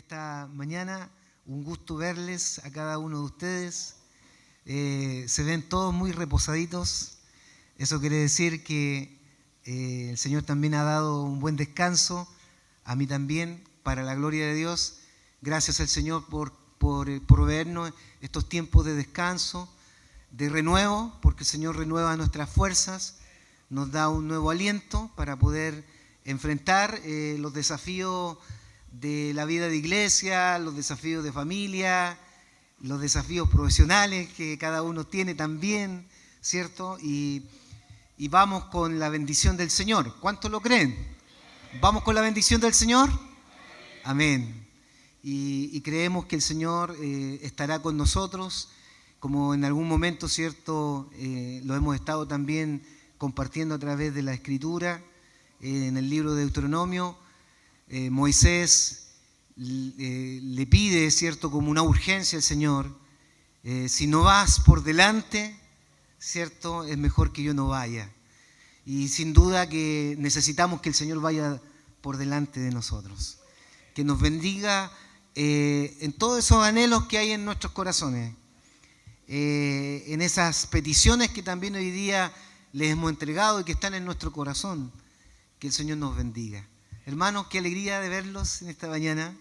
esta mañana. Un gusto verles a cada uno de ustedes. Se ven todos muy reposaditos. Eso quiere decir que el Señor también ha dado un buen descanso, a mí también, para la gloria de Dios. Gracias al Señor por proveernos estos tiempos de descanso, de renuevo, porque el Señor renueva nuestras fuerzas, nos da un nuevo aliento para poder enfrentar los desafíos de la vida de iglesia, los desafíos de familia, los desafíos profesionales que cada uno tiene también, ¿cierto? Y vamos con la bendición del Señor. ¿Cuántos lo creen? ¿Vamos con la bendición del Señor? Amén. Y creemos que el Señor estará con nosotros, como en algún momento, ¿cierto? Lo hemos estado también compartiendo a través de la Escritura, en el libro de Deuteronomio. Moisés le pide, ¿cierto?, como una urgencia al Señor, si no vas por delante, ¿cierto?, es mejor que yo no vaya. Y sin duda que necesitamos que el Señor vaya por delante de nosotros, que nos bendiga en todos esos anhelos que hay en nuestros corazones, en esas peticiones que también hoy día les hemos entregado y que están en nuestro corazón. Que el Señor nos bendiga. Hermanos, qué alegría de verlos en esta mañana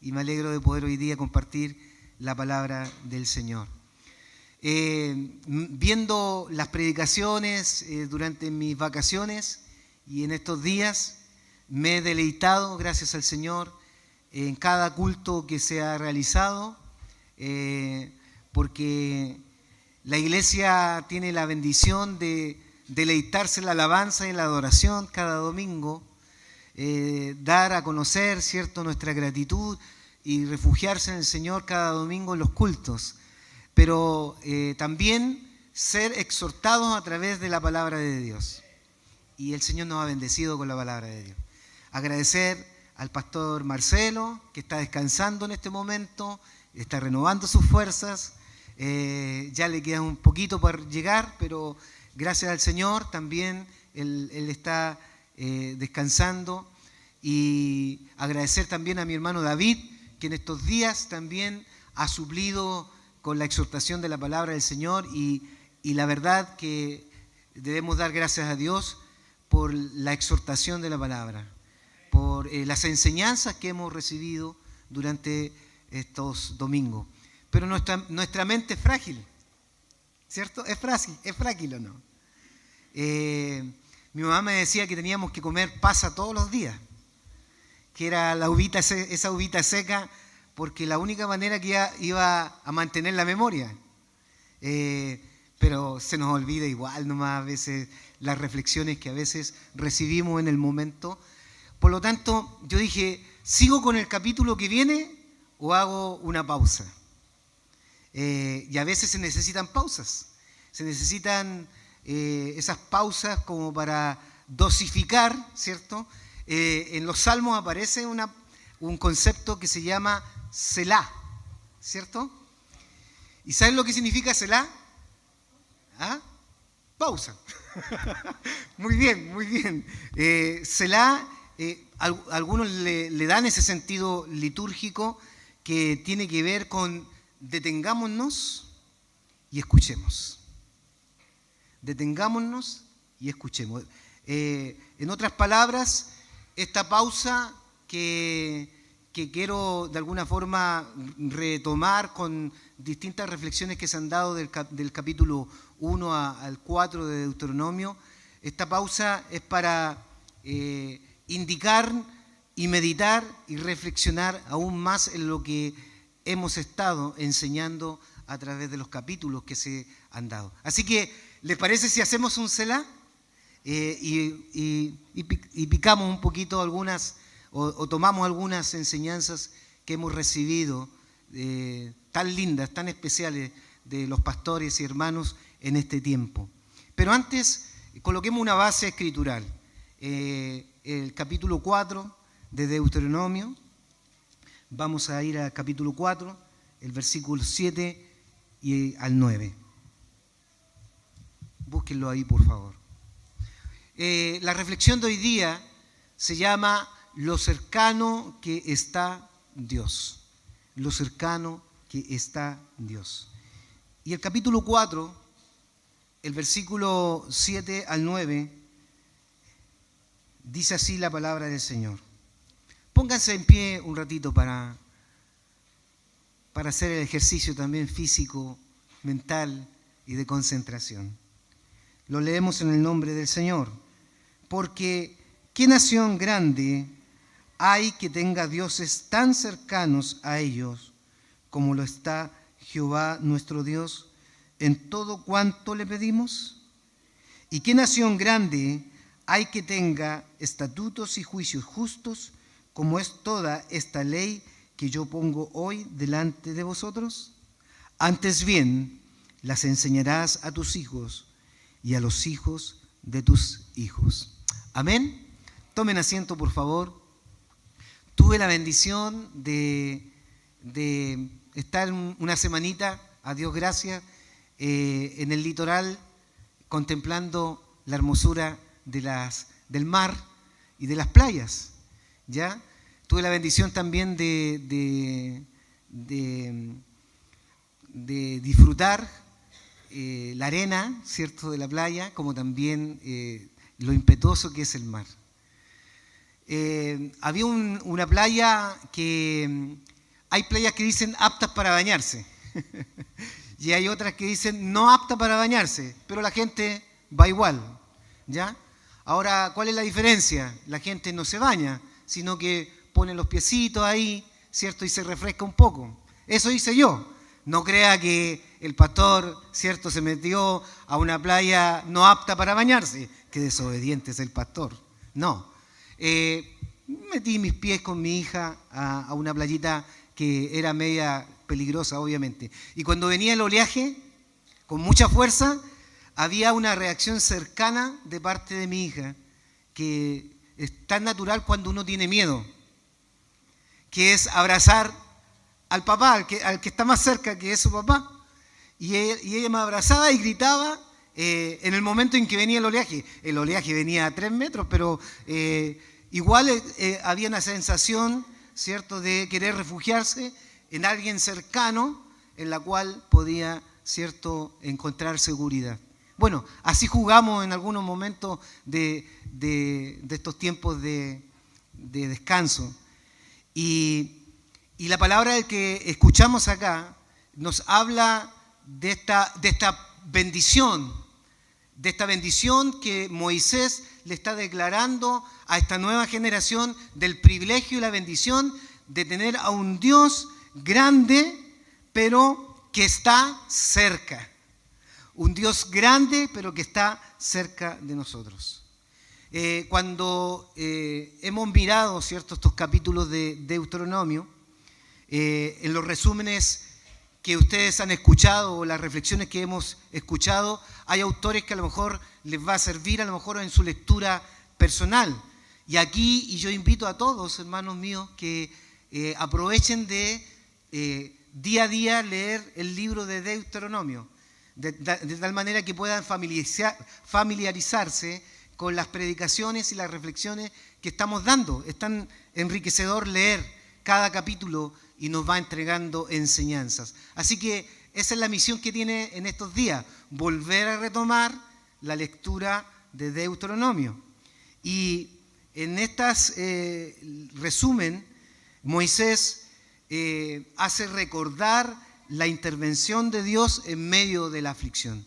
y me alegro de poder hoy día compartir la palabra del Señor. Viendo las predicaciones durante mis vacaciones y en estos días, me he deleitado, gracias al Señor, en cada culto que se ha realizado, porque la iglesia tiene la bendición de deleitarse en la alabanza y en la adoración cada domingo, dar a conocer, ¿cierto?, nuestra gratitud y refugiarse en el Señor cada domingo en los cultos, pero también ser exhortados a través de la palabra de Dios. Y el Señor nos ha bendecido con la palabra de Dios. Agradecer al pastor Marcelo, que está descansando en este momento, está renovando sus fuerzas, ya le queda un poquito para llegar, pero gracias al Señor también él está descansando. Y agradecer también a mi hermano David, que en estos días también ha suplido con la exhortación de la palabra del Señor, y la verdad que debemos dar gracias a Dios por la exhortación de la palabra, por las enseñanzas que hemos recibido durante estos domingos. Pero nuestra mente es frágil, ¿cierto? ¿Es frágil o no? Mi mamá me decía que teníamos que comer pasa todos los días, que era esa uvita seca, porque la única manera que iba a mantener la memoria. Pero se nos olvida igual nomás a veces las reflexiones que a veces recibimos en el momento. Por lo tanto, yo dije, ¿sigo con el capítulo que viene o hago una pausa? Y a veces se necesitan pausas, se necesitan esas pausas como para dosificar, ¿cierto? En los Salmos aparece un concepto que se llama Selah, ¿cierto? ¿Y saben lo que significa Selah? ¿Ah? Pausa. Muy bien, muy bien. Selah, algunos le dan ese sentido litúrgico que tiene que ver con detengámonos y escuchemos. Detengámonos y escuchemos. En otras palabras, esta pausa que quiero de alguna forma retomar con distintas reflexiones que se han dado del capítulo 1 al 4 de Deuteronomio, esta pausa es para indicar y meditar y reflexionar aún más en lo que hemos estado enseñando a través de los capítulos que se han dado. Así que, ¿les parece si hacemos un Selah? Y picamos un poquito algunas, o tomamos algunas enseñanzas que hemos recibido, tan lindas, tan especiales, de los pastores y hermanos en este tiempo. Pero antes, coloquemos una base escritural. El capítulo 4 de Deuteronomio, vamos a ir al capítulo 4, el versículo 7 y al 9. Búsquenlo ahí, por favor. La reflexión de hoy día se llama lo cercano que está Dios. Lo cercano que está Dios. Y el capítulo 4, el versículo 7 al 9, dice así la palabra del Señor. Pónganse en pie un ratito para hacer el ejercicio también físico, mental y de concentración. Lo leemos en el nombre del Señor. Porque ¿qué nación grande hay que tenga dioses tan cercanos a ellos como lo está Jehová nuestro Dios en todo cuanto le pedimos? ¿Y qué nación grande hay que tenga estatutos y juicios justos como es toda esta ley que yo pongo hoy delante de vosotros? Antes bien, las enseñarás a tus hijos y a los hijos de tus hijos. Amén. Tomen asiento, por favor. Tuve la bendición de estar una semanita, a Dios gracias, en el litoral, contemplando la hermosura del mar y de las playas. ¿Ya? Tuve la bendición también de disfrutar la arena, ¿cierto?, de la playa, como también lo impetuoso que es el mar. Había una playa que hay playas que dicen aptas para bañarse y hay otras que dicen no aptas para bañarse, pero la gente va igual, ¿ya? Ahora, ¿cuál es la diferencia? La gente no se baña, sino que pone los piecitos ahí, ¿cierto?, y se refresca un poco. Eso hice yo. No crea que el pastor, ¿cierto?, se metió a una playa no apta para bañarse. Qué desobediente es el pastor. No. Metí mis pies con mi hija a una playita que era media peligrosa, obviamente. Y cuando venía el oleaje, con mucha fuerza, había una reacción cercana de parte de mi hija, que es tan natural cuando uno tiene miedo, que es abrazar al papá, al que está más cerca, que es su papá. Y ella me abrazaba y gritaba en el momento en que venía el oleaje. El oleaje venía a 3 metros, pero igual había una sensación, ¿cierto?, de querer refugiarse en alguien cercano en la cual podía, ¿cierto?, encontrar seguridad. Bueno, así jugamos en algunos momentos de estos tiempos de descanso. Y la palabra que escuchamos acá nos habla de esta bendición que Moisés le está declarando a esta nueva generación, del privilegio y la bendición de tener a un Dios grande, pero que está cerca. Un Dios grande, pero que está cerca de nosotros. Cuando hemos mirado, ¿cierto?, estos capítulos de Deuteronomio, en los resúmenes que ustedes han escuchado o las reflexiones que hemos escuchado, hay autores que a lo mejor les va a servir, a lo mejor en su lectura personal. Y aquí, y yo invito a todos, hermanos míos, que aprovechen de día a día leer el libro de Deuteronomio, de tal manera que puedan familiarizarse con las predicaciones y las reflexiones que estamos dando. Es tan enriquecedor leer cada capítulo y nos va entregando enseñanzas. Así que esa es la misión que tiene en estos días, volver a retomar la lectura de Deuteronomio. Y en estas resumen, Moisés hace recordar la intervención de Dios en medio de la aflicción.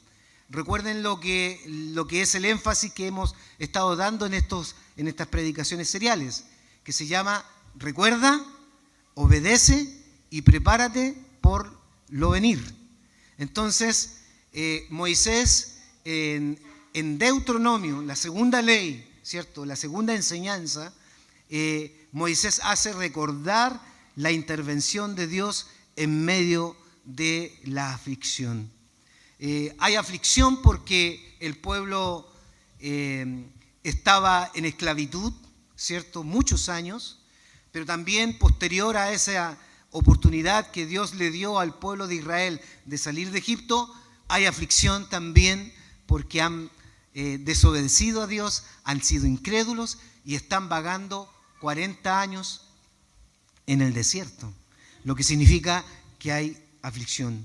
Recuerden lo que es el énfasis que hemos estado dando en estas predicaciones seriales, que se llama recuerda, obedece y prepárate por lo venir. Entonces, Moisés en Deuteronomio, la segunda ley, ¿cierto?, la segunda enseñanza, Moisés hace recordar la intervención de Dios en medio de la aflicción. Hay aflicción porque el pueblo estaba en esclavitud, ¿cierto?, muchos años, pero también posterior a esa oportunidad que Dios le dio al pueblo de Israel de salir de Egipto, hay aflicción también porque han desobedecido a Dios, han sido incrédulos y están vagando 40 años en el desierto, lo que significa que hay aflicción.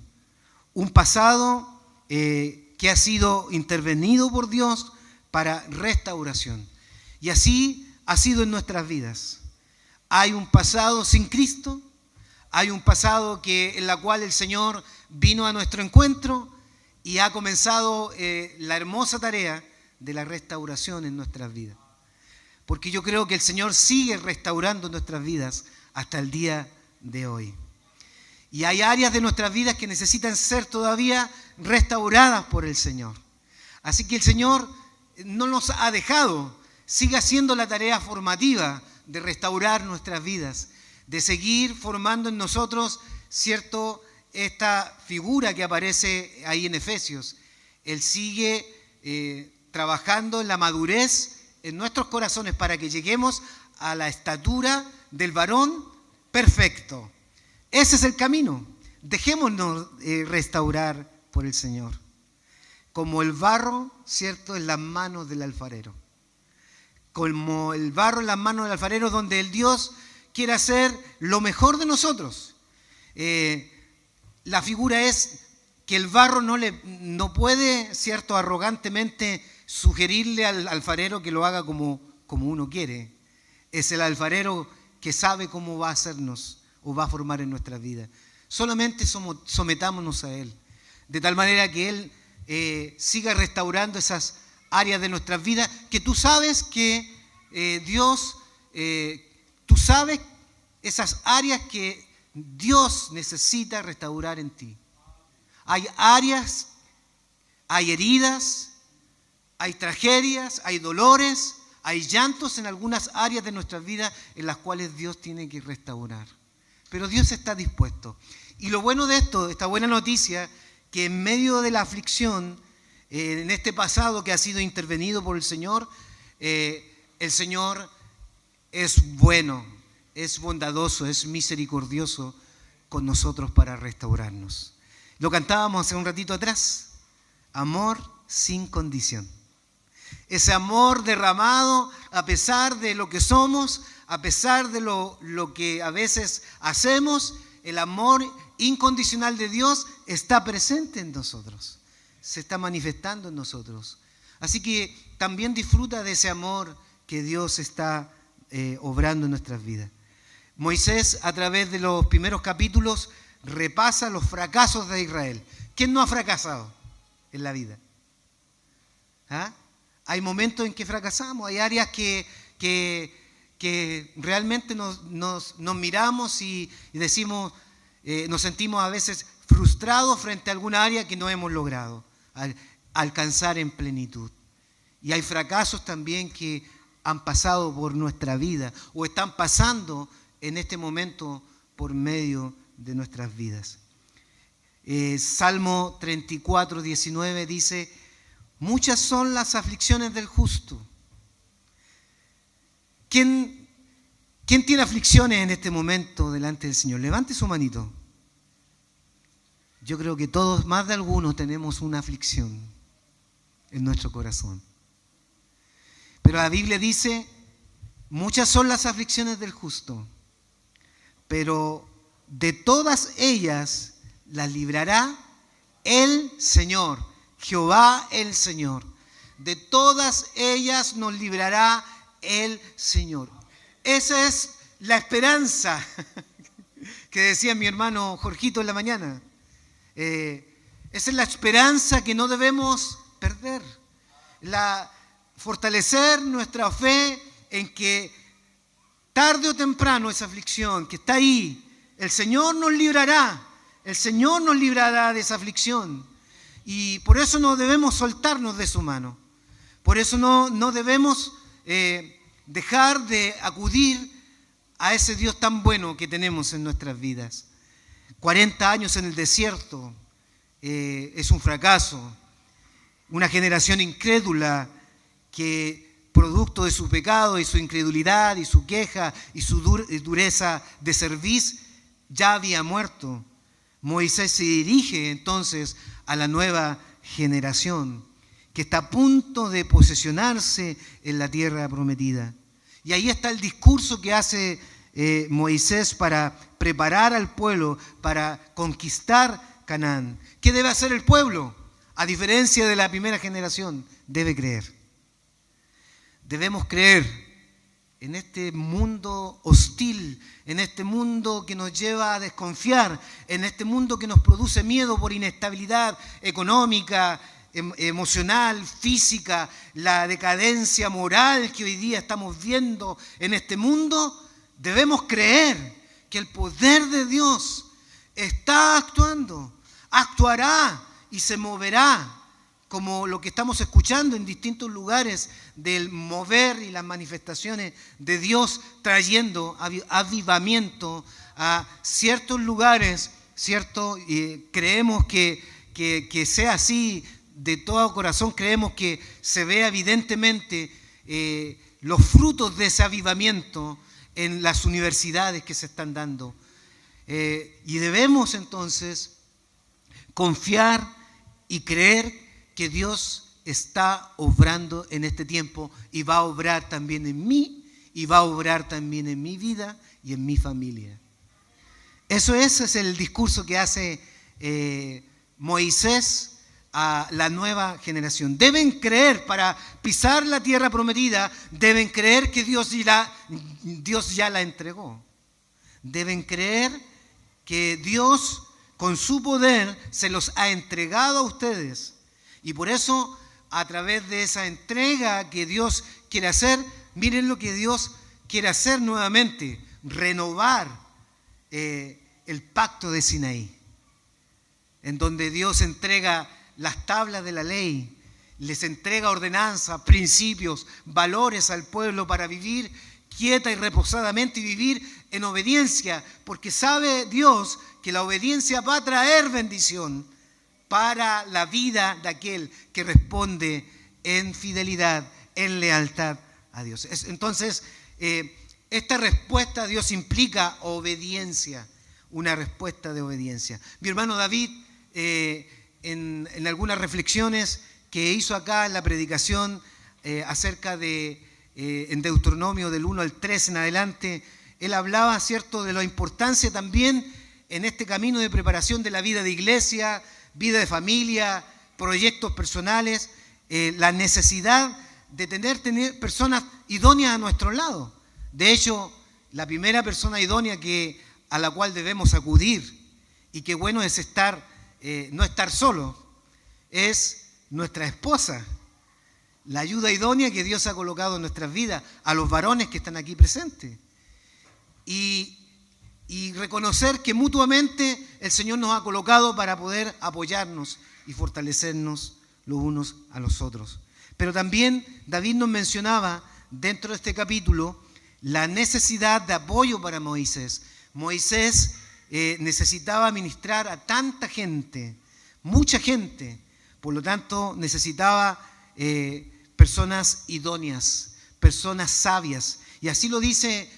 Un pasado que ha sido intervenido por Dios para restauración. Y así ha sido en nuestras vidas. Hay un pasado sin Cristo, hay un pasado en la cual el Señor vino a nuestro encuentro y ha comenzado la hermosa tarea de la restauración en nuestras vidas. Porque yo creo que el Señor sigue restaurando nuestras vidas hasta el día de hoy. Y hay áreas de nuestras vidas que necesitan ser todavía restauradas por el Señor. Así que el Señor no nos ha dejado, sigue haciendo la tarea formativa de restaurar nuestras vidas, de seguir formando en nosotros, ¿cierto?, esta figura que aparece ahí en Efesios. Él sigue trabajando en la madurez en nuestros corazones para que lleguemos a la estatura del varón perfecto. Ese es el camino. Dejémonos restaurar por el Señor. Como el barro, ¿cierto?, en las manos del alfarero. Como el barro en las manos del alfarero, donde el Dios quiere hacer lo mejor de nosotros. La figura es que el barro no puede, ¿cierto?, arrogantemente sugerirle al alfarero que lo haga como uno quiere. Es el alfarero que sabe cómo va a hacernos o va a formar en nuestra vida. Solamente sometámonos a Él, de tal manera que Él siga restaurando esas áreas de nuestras vidas que tú sabes que Dios, tú sabes esas áreas que Dios necesita restaurar en ti. Hay áreas, hay heridas, hay tragedias, hay dolores, hay llantos en algunas áreas de nuestras vidas en las cuales Dios tiene que restaurar. Pero Dios está dispuesto. Y lo bueno de esto, esta buena noticia, que en medio de la aflicción, en este pasado que ha sido intervenido por el Señor es bueno, es bondadoso, es misericordioso con nosotros para restaurarnos. Lo cantábamos hace un ratito atrás, amor sin condición. Ese amor derramado a pesar de lo que somos, a pesar de lo que a veces hacemos, el amor incondicional de Dios está presente en nosotros, se está manifestando en nosotros. Así que también disfruta de ese amor que Dios está obrando en nuestras vidas. Moisés, a través de los primeros capítulos, repasa los fracasos de Israel. ¿Quién no ha fracasado en la vida? ¿Ah? Hay momentos en que fracasamos, hay áreas que realmente nos miramos y decimos, nos sentimos a veces frustrados frente a alguna área que no hemos logrado alcanzar en plenitud. Y hay fracasos también que han pasado por nuestra vida o están pasando en este momento por medio de nuestras vidas. Salmo 34, 19 dice, muchas son las aflicciones del justo. ¿Quién tiene aflicciones en este momento delante del Señor? Levante su manito. Yo creo que todos, más de algunos, tenemos una aflicción en nuestro corazón. Pero la Biblia dice, muchas son las aflicciones del justo, pero de todas ellas las librará el Señor, Jehová el Señor. De todas ellas nos librará el Señor. Esa es la esperanza que decía mi hermano Jorgito en la mañana. Esa es la esperanza que no debemos perder. Fortalecer nuestra fe en que tarde o temprano esa aflicción que está ahí, el Señor nos librará. El Señor nos librará de esa aflicción. Y por eso no debemos soltarnos de su mano. Por eso no debemos dejar de acudir a ese Dios tan bueno que tenemos en nuestras vidas. 40 años en el desierto es un fracaso. Una generación incrédula que, producto de su pecado y su incredulidad y su queja y su dureza de cerviz, ya había muerto. Moisés se dirige entonces a la nueva generación que está a punto de posesionarse en la tierra prometida. Y ahí está el discurso que hace Moisés para preparar al pueblo para conquistar Canaán. ¿Qué debe hacer el pueblo? A diferencia de la primera generación, debe creer. Debemos creer en este mundo hostil, en este mundo que nos lleva a desconfiar, en este mundo que nos produce miedo por inestabilidad económica, emocional, física, la decadencia moral que hoy día estamos viendo en este mundo. Debemos creer que el poder de Dios está actuando, actuará y se moverá, como lo que estamos escuchando en distintos lugares del mover y las manifestaciones de Dios, trayendo avivamiento a ciertos lugares, ¿cierto? Creemos que sea así de todo corazón, creemos que se vea evidentemente los frutos de ese avivamiento en las universidades que se están dando. Y debemos entonces confiar y creer que Dios está obrando en este tiempo y va a obrar también en mí y va a obrar también en mi vida y en mi familia. Ese es el discurso que hace Moisés a la nueva generación. Deben creer, para pisar la tierra prometida, deben creer que Dios ya la entregó. Deben creer que Dios con su poder se los ha entregado a ustedes. Y por eso, a través de esa entrega que Dios quiere hacer, miren lo que Dios quiere hacer nuevamente: renovar el pacto de Sinaí, en donde Dios entrega las tablas de la ley, les entrega ordenanzas, principios, valores al pueblo para vivir quieta y reposadamente y vivir en obediencia, porque sabe Dios que la obediencia va a traer bendición para la vida de aquel que responde en fidelidad, en lealtad a Dios. Entonces, esta respuesta a Dios implica obediencia, una respuesta de obediencia. Mi hermano David, en algunas reflexiones que hizo acá en la predicación acerca de, en Deuteronomio del 1 al 3 en adelante, él hablaba, ¿cierto?, de la importancia también en este camino de preparación de la vida de iglesia, vida de familia, proyectos personales, la necesidad de tener personas idóneas a nuestro lado. De hecho, la primera persona idónea a la cual debemos acudir, y qué bueno es no estar solo, es nuestra esposa. La ayuda idónea que Dios ha colocado en nuestras vidas, a los varones que están aquí presentes. Y reconocer que mutuamente el Señor nos ha colocado para poder apoyarnos y fortalecernos los unos a los otros. Pero también David nos mencionaba dentro de este capítulo la necesidad de apoyo para Moisés. Moisés necesitaba ministrar a tanta gente, mucha gente, por lo tanto necesitaba personas idóneas, personas sabias. Y así lo dice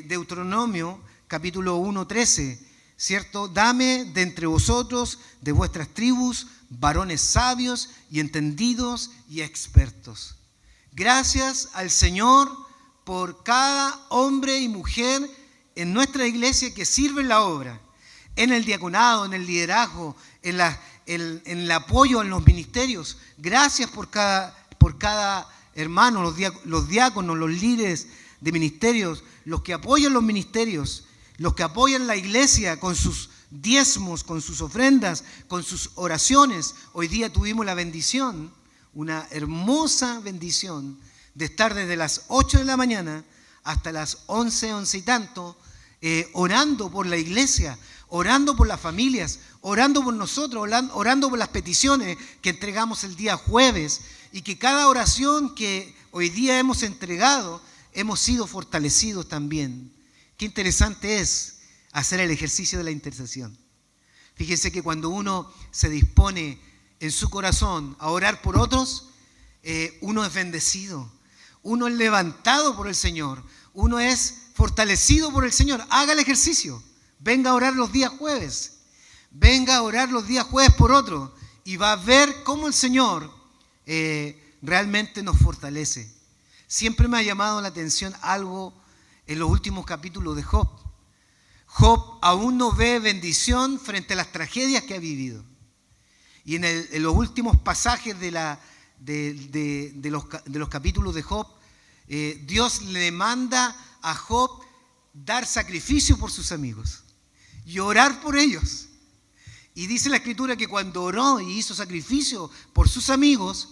Deuteronomio capítulo 1:13, ¿cierto? Dame de entre vosotros, de vuestras tribus, varones sabios y entendidos y expertos. Gracias al Señor por cada hombre y mujer en nuestra iglesia que sirve en la obra, en el diaconado, en el liderazgo, en el apoyo en los ministerios. Gracias por cada hermano, los diáconos, los líderes de ministerios, los que apoyan los ministerios, los que apoyan la iglesia con sus diezmos, con sus ofrendas, con sus oraciones. Hoy día tuvimos la bendición, una hermosa bendición, de estar desde las 8 de la mañana hasta las 11 y tanto, orando por la iglesia, orando por las familias, orando por nosotros, orando por las peticiones que entregamos el día jueves, y que cada oración que hoy día hemos entregado, hemos sido fortalecidos también. Qué interesante es hacer el ejercicio de la intercesión. Fíjense que cuando uno se dispone en su corazón a orar por otros, uno es bendecido, uno es levantado por el Señor, uno es fortalecido por el Señor. Haga el ejercicio, venga a orar los días jueves, venga a orar los días jueves por otro, y va a ver cómo el Señor realmente nos fortalece. Siempre me ha llamado la atención algo en los últimos capítulos de Job. Job aún no ve bendición frente a las tragedias que ha vivido. Y en los últimos pasajes de los capítulos de Job, Dios le manda a Job dar sacrificio por sus amigos y orar por ellos. Y dice la Escritura que cuando oró y hizo sacrificio por sus amigos,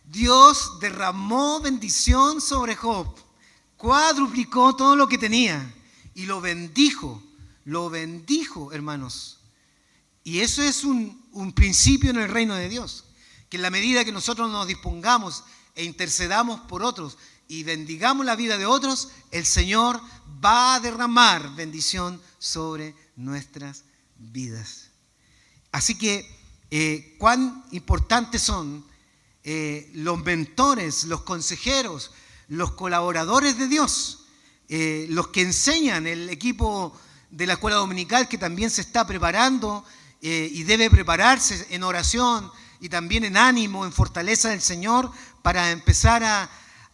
Dios derramó bendición sobre Job, cuadruplicó todo lo que tenía y lo bendijo, hermanos. Y eso es un principio en el reino de Dios, que en la medida que nosotros nos dispongamos e intercedamos por otros y bendigamos la vida de otros, el Señor va a derramar bendición sobre nuestras vidas. Así que, cuán importantes son los mentores, los consejeros, los colaboradores de Dios, los que enseñan, el equipo de la escuela dominical que también se está preparando y debe prepararse en oración y también en ánimo, en fortaleza del Señor, para empezar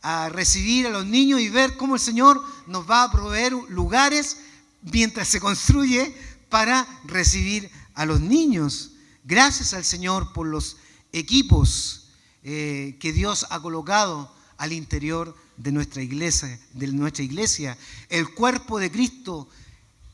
a recibir a los niños y ver cómo el Señor nos va a proveer lugares mientras se construye para recibir a los niños. Gracias al Señor por los equipos que Dios ha colocado al interior de nuestra iglesia. El cuerpo de Cristo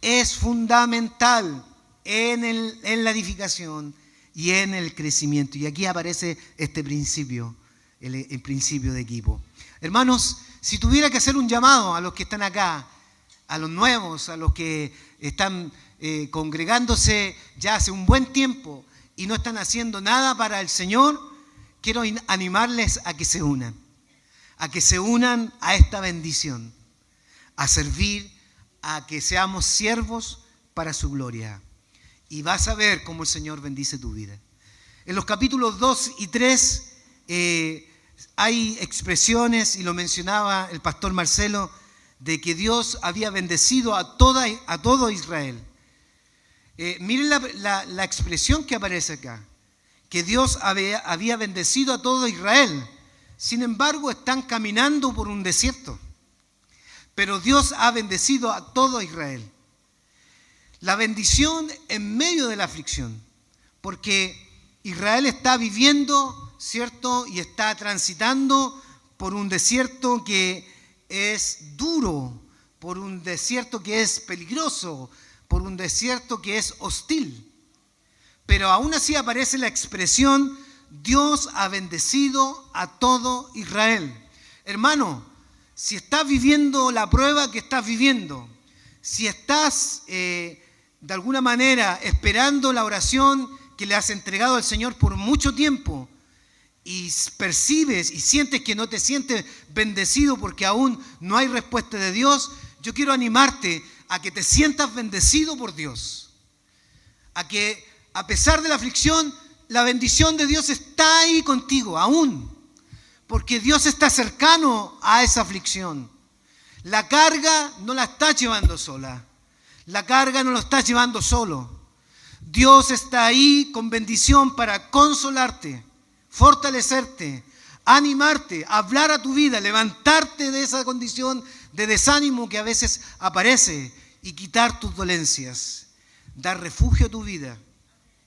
es fundamental en la edificación y en el crecimiento. Y aquí aparece este principio, el principio de equipo. Hermanos, si tuviera que hacer un llamado a los que están acá, a los nuevos, a los que están congregándose ya hace un buen tiempo y no están haciendo nada para el Señor, quiero animarles a que se unan a esta bendición, a servir, a que seamos siervos para su gloria. Y vas a ver cómo el Señor bendice tu vida. En los capítulos 2 y 3 hay expresiones, y lo mencionaba el pastor Marcelo, de que Dios había bendecido a todo Israel. Miren la expresión que aparece acá, que Dios había bendecido a todo Israel. Sin embargo, están caminando por un desierto. Pero Dios ha bendecido a todo Israel. La bendición en medio de la aflicción, porque Israel está viviendo, ¿cierto? Y está transitando por un desierto que es duro, por un desierto que es peligroso, por un desierto que es hostil. Pero aún así aparece la expresión: Dios ha bendecido a todo Israel. Hermano, si estás viviendo la prueba que estás viviendo, si estás de alguna manera esperando la oración que le has entregado al Señor por mucho tiempo y percibes y sientes que no te sientes bendecido porque aún no hay respuesta de Dios, yo quiero animarte a que te sientas bendecido por Dios. A que a pesar de la aflicción, la bendición de Dios está ahí contigo aún, porque Dios está cercano a esa aflicción. La carga no la estás llevando sola, la carga no lo estás llevando solo. Dios está ahí con bendición para consolarte, fortalecerte, animarte, hablar a tu vida, levantarte de esa condición de desánimo que a veces aparece y quitar tus dolencias, dar refugio a tu vida,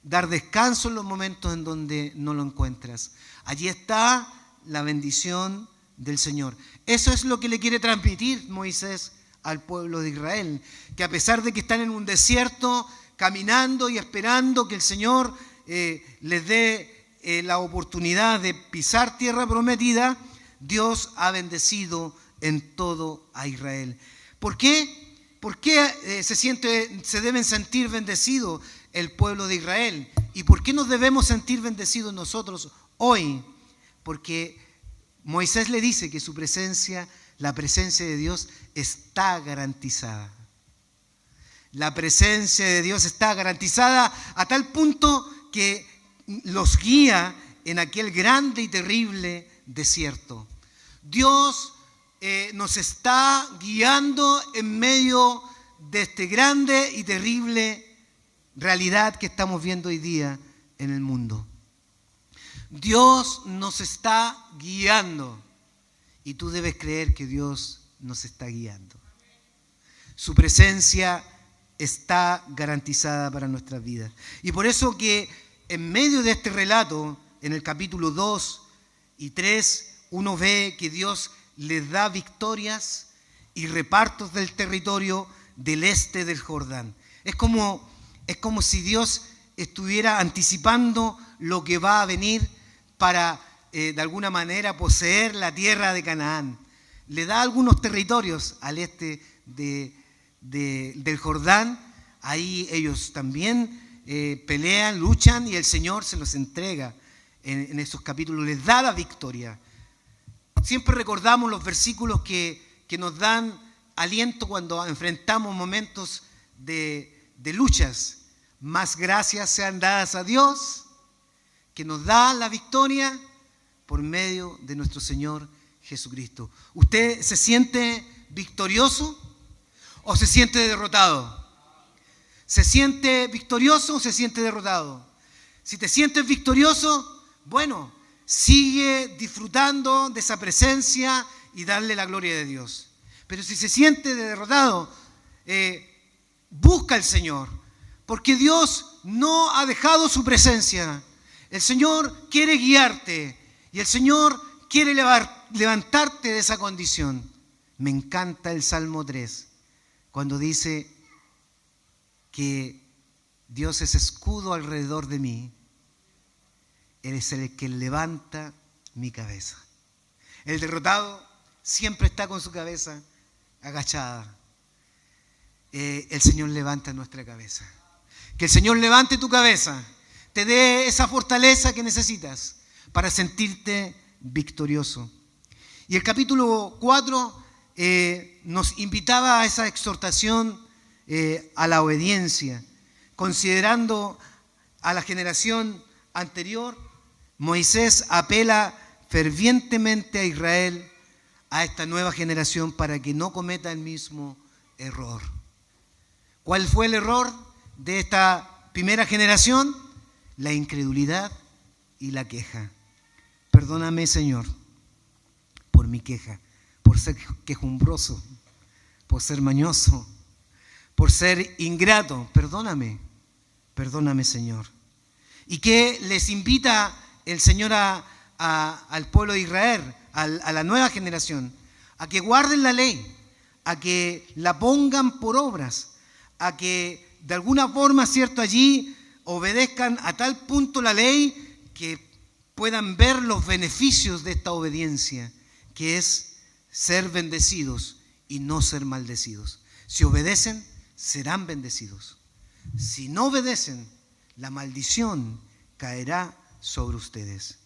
dar descanso en los momentos en donde no lo encuentras. Allí está la bendición del Señor. Eso es lo que le quiere transmitir Moisés al pueblo de Israel, que a pesar de que están en un desierto, caminando y esperando que el Señor les dé la oportunidad de pisar tierra prometida, Dios ha bendecido en todo a Israel. ¿Por qué? ¿Por qué se deben sentir bendecidos el pueblo de Israel? ¿Y por qué nos debemos sentir bendecidos nosotros hoy? Porque Moisés le dice que su presencia, la presencia de Dios, está garantizada. La presencia de Dios está garantizada a tal punto que los guía en aquel grande y terrible desierto. Dios nos está guiando en medio de este grande y terrible realidad que estamos viendo hoy día en el mundo. Dios nos está guiando y tú debes creer que Dios nos está guiando. Su presencia está garantizada para nuestras vidas. Y por eso que en medio de este relato, en el capítulo 2 y 3, uno ve que Dios les da victorias y repartos del territorio del este del Jordán. Es como si Dios estuviera anticipando lo que va a venir para, de alguna manera, poseer la tierra de Canaán. Le da algunos territorios al este del Jordán. Ahí ellos también pelean, luchan, y el Señor se los entrega en esos capítulos, les da la victoria. Siempre recordamos los versículos que nos dan aliento cuando enfrentamos momentos de luchas. Más gracias sean dadas a Dios, que nos da la victoria por medio de nuestro Señor Jesucristo. ¿Usted se siente victorioso o se siente derrotado? ¿Se siente victorioso o se siente derrotado? Si te sientes victorioso, bueno, sigue disfrutando de esa presencia y darle la gloria de Dios. Pero si se siente derrotado, busca al Señor, porque Dios no ha dejado su presencia. El Señor quiere guiarte y el Señor quiere levantarte de esa condición. Me encanta el Salmo 3, cuando dice que Dios es escudo alrededor de mí. Él es el que levanta mi cabeza. El derrotado siempre está con su cabeza agachada. El Señor levanta nuestra cabeza. Que el Señor levante tu cabeza, te dé esa fortaleza que necesitas para sentirte victorioso. Y el capítulo 4 nos invitaba a esa exhortación a la obediencia. Considerando a la generación anterior, Moisés apela fervientemente a Israel, a esta nueva generación, para que no cometa el mismo error. ¿Cuál fue el error de esta primera generación? La incredulidad y la queja. Perdóname, Señor, por mi queja, por ser quejumbroso, por ser mañoso, por ser ingrato. Perdóname, Señor. ¿Y qué les invita el Señor al pueblo de Israel, a la nueva generación? A que guarden la ley, a que la pongan por obras, a que de alguna forma, ¿cierto?, allí obedezcan a tal punto la ley que puedan ver los beneficios de esta obediencia, que es ser bendecidos y no ser maldecidos. Si obedecen, serán bendecidos. Si no obedecen, la maldición caerá sobre ustedes.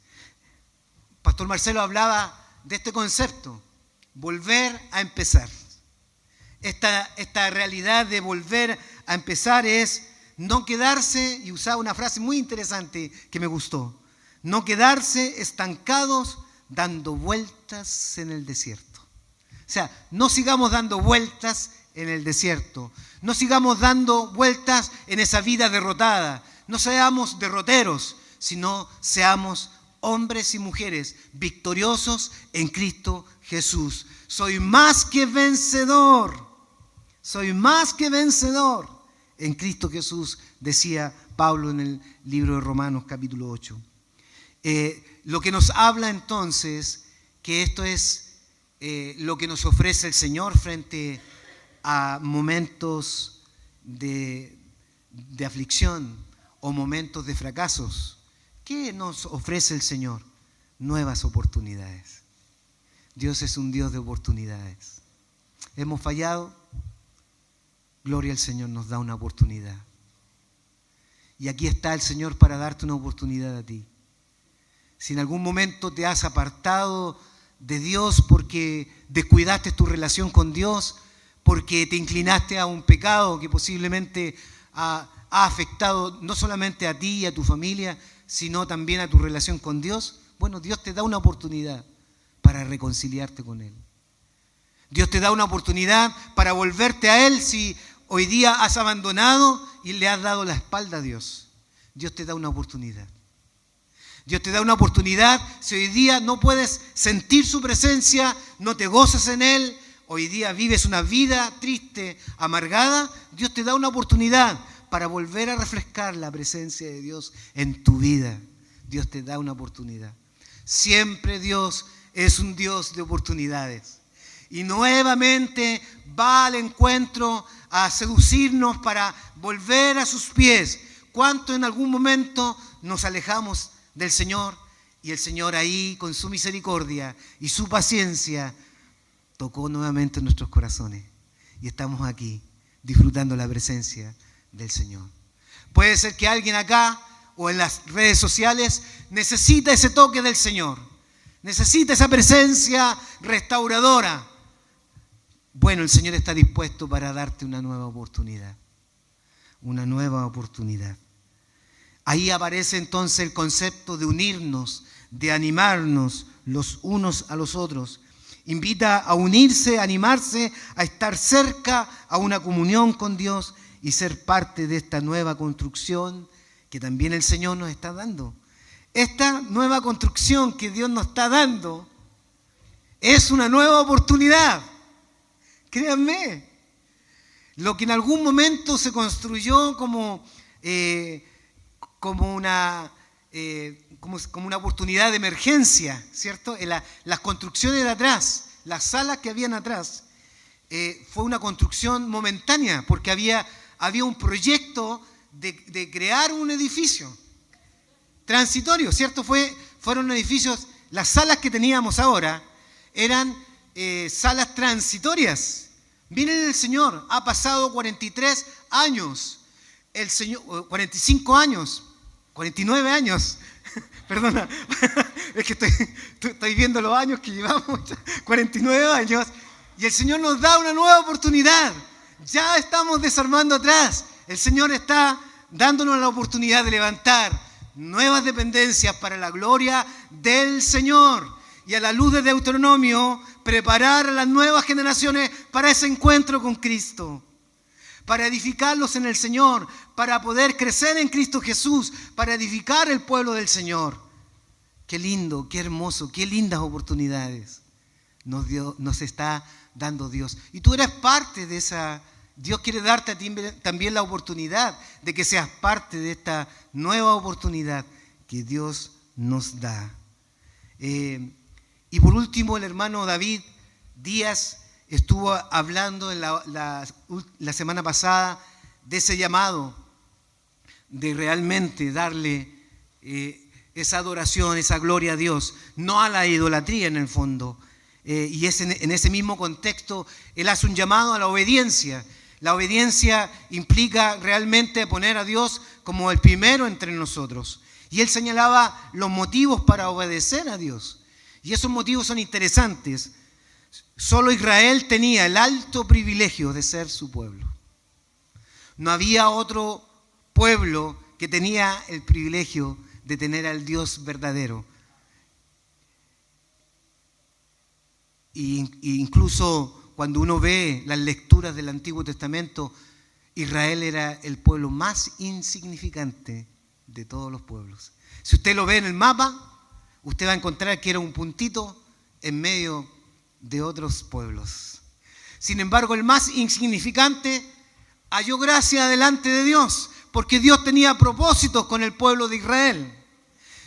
Pastor Marcelo hablaba de este concepto, volver a empezar. Esta realidad de volver a empezar es no quedarse, y usaba una frase muy interesante que me gustó, no quedarse estancados dando vueltas en el desierto. O sea, no sigamos dando vueltas en el desierto, no sigamos dando vueltas en esa vida derrotada, no seamos derroteros, sino seamos hombres y mujeres victoriosos en Cristo Jesús. Soy más que vencedor en Cristo Jesús, decía Pablo en el libro de Romanos capítulo 8. Lo que nos habla entonces, que esto es lo que nos ofrece el Señor frente a momentos de aflicción o momentos de fracasos. ¿Qué nos ofrece el Señor? Nuevas oportunidades. Dios es un Dios de oportunidades. Hemos fallado, gloria al Señor, nos da una oportunidad. Y aquí está el Señor para darte una oportunidad a ti. Si en algún momento te has apartado de Dios porque descuidaste tu relación con Dios, porque te inclinaste a un pecado que posiblemente ha afectado no solamente a ti y a tu familia, sino también a tu relación con Dios, bueno, Dios te da una oportunidad para reconciliarte con Él. Dios te da una oportunidad para volverte a Él si hoy día has abandonado y le has dado la espalda a Dios. Dios te da una oportunidad. Dios te da una oportunidad si hoy día no puedes sentir su presencia, no te gozas en Él, hoy día vives una vida triste, amargada, Dios te da una oportunidad para volver a refrescar la presencia de Dios en tu vida. Dios te da una oportunidad. Siempre Dios es un Dios de oportunidades. Y nuevamente va al encuentro a seducirnos para volver a sus pies. ¿Cuánto en algún momento nos alejamos del Señor? Y el Señor ahí, con su misericordia y su paciencia, tocó nuevamente nuestros corazones. Y estamos aquí, disfrutando la presencia del Señor. Puede ser que alguien acá o en las redes sociales necesita ese toque del Señor. Necesita esa presencia restauradora. Bueno, el Señor está dispuesto para darte una nueva oportunidad. Una nueva oportunidad. Ahí aparece entonces el concepto de unirnos, de animarnos los unos a los otros. Invita a unirse, a animarse, a estar cerca, a una comunión con Dios y ser parte de esta nueva construcción que también el Señor nos está dando. Esta nueva construcción que Dios nos está dando es una nueva oportunidad. Créanme, lo que en algún momento se construyó como una oportunidad de emergencia, ¿cierto? Las construcciones de atrás, las salas que habían atrás, fue una construcción momentánea, porque había un proyecto de crear un edificio transitorio, ¿cierto? Fueron edificios, las salas que teníamos ahora eran salas transitorias. Miren, el Señor ha pasado 43 años, el Señor, 45 años, 49 años, perdona, es que estoy viendo los años que llevamos, 49 años, y el Señor nos da una nueva oportunidad. Ya estamos desarmando atrás. El Señor está dándonos la oportunidad de levantar nuevas dependencias para la gloria del Señor. Y a la luz de Deuteronomio, preparar a las nuevas generaciones para ese encuentro con Cristo. Para edificarlos en el Señor, para poder crecer en Cristo Jesús, para edificar el pueblo del Señor. Qué lindo, qué hermoso, qué lindas oportunidades nos está dando Dios. Y tú eres parte de esa. Dios quiere darte a ti también la oportunidad de que seas parte de esta nueva oportunidad que Dios nos da. Y por último, el hermano David Díaz estuvo hablando en la semana pasada de ese llamado, de realmente darle esa adoración, esa gloria a Dios, no a la idolatría en el fondo. Y es en ese mismo contexto, él hace un llamado a la obediencia. La obediencia implica realmente poner a Dios como el primero entre nosotros. Y él señalaba los motivos para obedecer a Dios. Y esos motivos son interesantes. Solo Israel tenía el alto privilegio de ser su pueblo. No había otro pueblo que tenía el privilegio de tener al Dios verdadero. E incluso cuando uno ve las lecturas del Antiguo Testamento, Israel era el pueblo más insignificante de todos los pueblos. Si usted lo ve en el mapa, usted va a encontrar que era un puntito en medio de otros pueblos. Sin embargo, el más insignificante halló gracia delante de Dios, porque Dios tenía propósitos con el pueblo de Israel.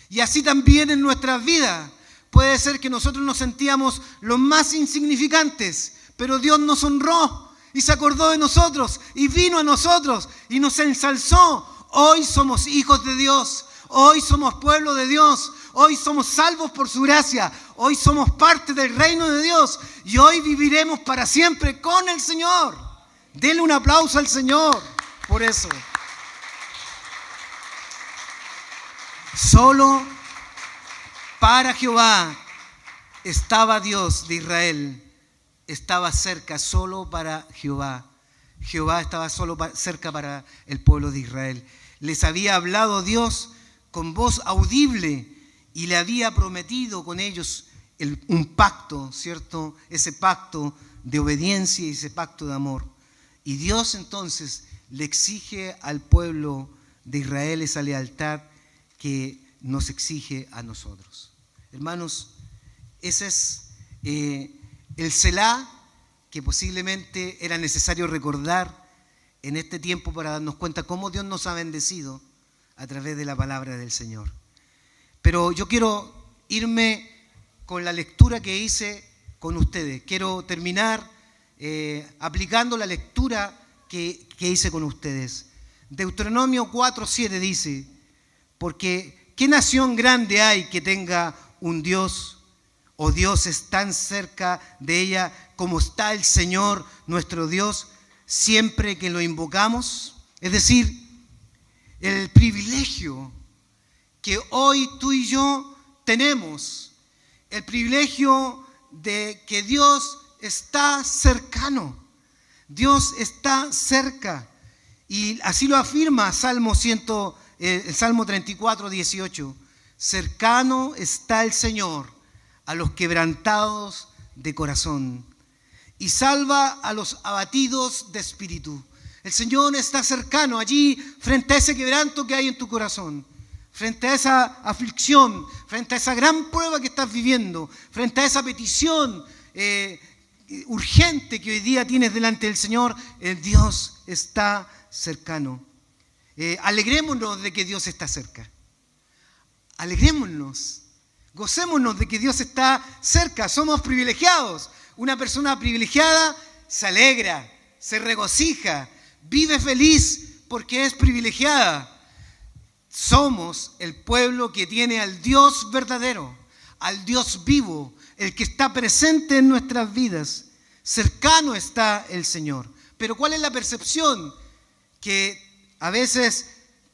Y así también en nuestras vidas. Puede ser que nosotros nos sentíamos los más insignificantes, pero Dios nos honró y se acordó de nosotros y vino a nosotros y nos ensalzó. Hoy somos hijos de Dios, hoy somos pueblo de Dios, hoy somos salvos por su gracia, hoy somos parte del reino de Dios y hoy viviremos para siempre con el Señor. Denle un aplauso al Señor por eso. Solo para Jehová estaba Dios de Israel, estaba cerca solo para Jehová. Jehová estaba solo cerca para el pueblo de Israel. Les había hablado Dios con voz audible y le había prometido con ellos un pacto, ¿cierto? Ese pacto de obediencia y ese pacto de amor. Y Dios entonces le exige al pueblo de Israel esa lealtad que nos exige a nosotros. Hermanos, ese es el Selá que posiblemente era necesario recordar en este tiempo para darnos cuenta cómo Dios nos ha bendecido a través de la palabra del Señor. Pero yo quiero irme con la lectura que hice con ustedes. Quiero terminar aplicando la lectura que hice con ustedes. Deuteronomio 4:7 dice: porque ¿qué nación grande hay que tenga un Dios, o Dios es tan cerca de ella como está el Señor nuestro Dios siempre que lo invocamos? Es decir, el privilegio que hoy tú y yo tenemos, el privilegio de que Dios está cercano. Dios está cerca. Y así lo afirma el Salmo 34:18. Cercano está el Señor a los quebrantados de corazón y salva a los abatidos de espíritu. El Señor está cercano allí frente a ese quebranto que hay en tu corazón, frente a esa aflicción, frente a esa gran prueba que estás viviendo, frente a esa petición urgente que hoy día tienes delante del Señor. Dios está cercano. Alegrémonos de que Dios está cerca. Alegrémonos, gocémonos de que Dios está cerca. Somos privilegiados. Una persona privilegiada se alegra, se regocija, vive feliz porque es privilegiada. Somos el pueblo que tiene al Dios verdadero, al Dios vivo, el que está presente en nuestras vidas. Cercano está el Señor. Pero ¿cuál es la percepción que a veces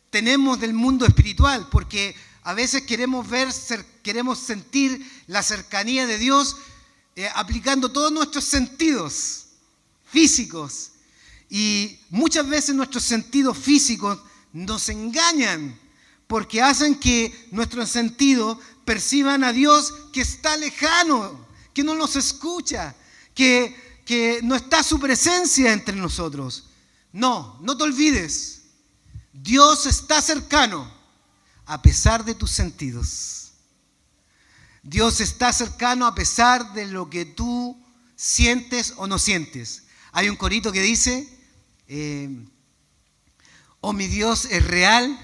tenemos del mundo espiritual? Porque a veces queremos sentir la cercanía de Dios aplicando todos nuestros sentidos físicos. Y muchas veces nuestros sentidos físicos nos engañan porque hacen que nuestros sentidos perciban a Dios que está lejano, que no nos escucha, que no está su presencia entre nosotros. No te olvides. Dios está cercano a pesar de tus sentidos. Dios está cercano a pesar de lo que tú sientes o no sientes. Hay un corito que dice, oh, mi Dios es real